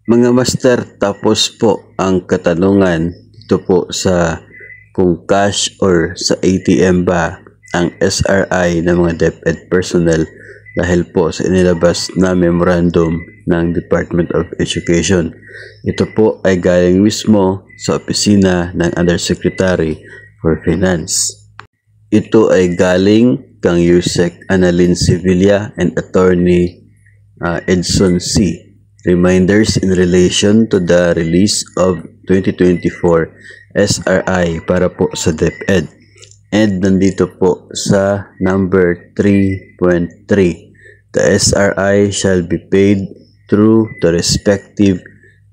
Mga master, tapos po ang katanungan dito po sa kung cash or sa ATM ba ang SRI ng mga DepEd personnel dahil po sa inilabas na memorandum ng Department of Education. Ito po ay galing mismo sa opisina ng Undersecretary for Finance. Ito ay galing kang Yusek Annalyn Sevilla and Attorney Edson C. Reminders in relation to the release of 2024 SRI para po sa DepEd. And nandito po sa number 3.3, the SRI shall be paid through the respective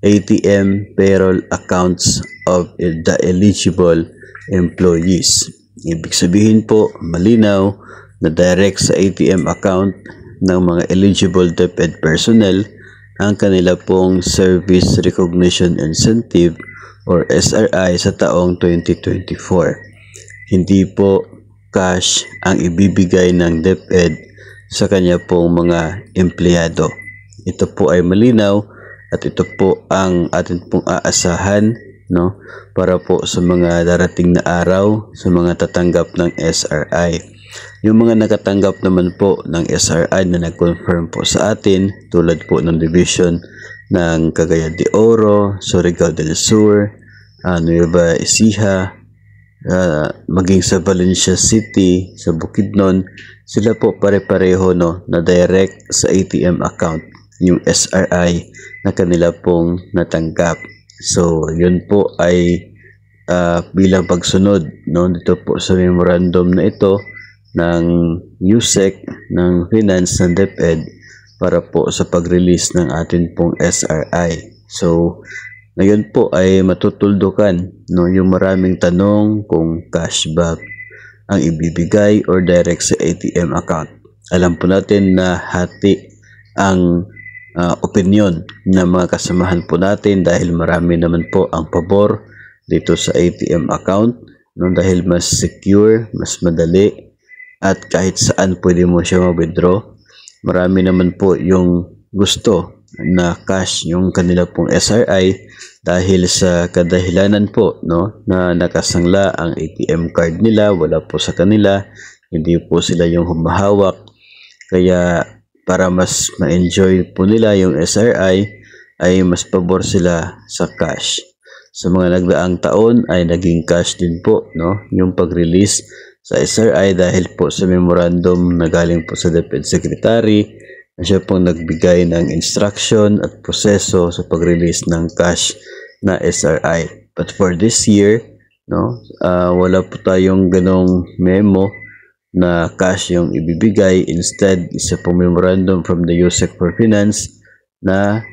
ATM payroll accounts of the eligible employees. Ibig sabihin po, malinaw na direct sa ATM account ng mga eligible DepEd personnel ang kanila pong Service Recognition Incentive or SRI sa taong 2024. Hindi po cash ang ibibigay ng DepEd sa kanya pong mga empleyado. Ito po ay malinaw at ito po ang atin pong aasahan, no, para po sa mga darating na araw sa mga tatanggap ng SRI. Yung mga nakatanggap naman po ng SRI na nag-confirm po sa atin, tulad po ng division ng Cagayan de Oro, Surigao del Sur, Nueva Ecija, maging sa Valencia City, sa Bukidnon, sila po pare-pareho, no, na direct sa ATM account yung SRI na kanila pong natanggap. So, yun po ay bilang pagsunod, no, dito po sa memorandum na ito ng USEC ng Finance ng DepEd para po sa pag-release ng atin pong SRI. So, ngayon po ay matutuldukan, no, yung maraming tanong kung cashback ang ibibigay or direct sa ATM account. Alam po natin na hati ang opinion ng mga kasamahan po natin dahil marami naman po ang pabor dito sa ATM account, no, dahil mas secure, mas madali, at kahit saan pwede mo siya ma-withdraw. Marami naman po yung gusto na cash yung kanila pong SRI dahil sa kadahilanan po, no, na nakasangla ang ATM card nila, wala po sa kanila, hindi po sila yung humahawak. Kaya para mas ma-enjoy po nila yung SRI ay mas pabor sila sa cash. Sa mga nagdaang taon ay naging cash din po, no, yung pag-release sa SRI dahil po sa memorandum na galing po sa DepEd Secretary na siya pong nagbigay ng instruction at proseso sa pag-release ng cash na SRI. But for this year, no, wala po tayong ganong memo na cash yung ibibigay. Instead, isa pong memorandum from the USEC for Finance na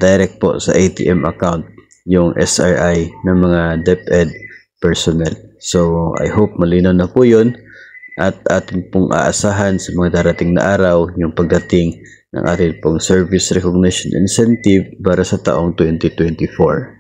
direct po sa ATM account yung SRI ng mga DepEd personnel. So, I hope malinaw na po yun at atin pong aasahan sa mga darating na araw yung pagdating ng atin pong Service Recognition Incentive para sa taong 2024.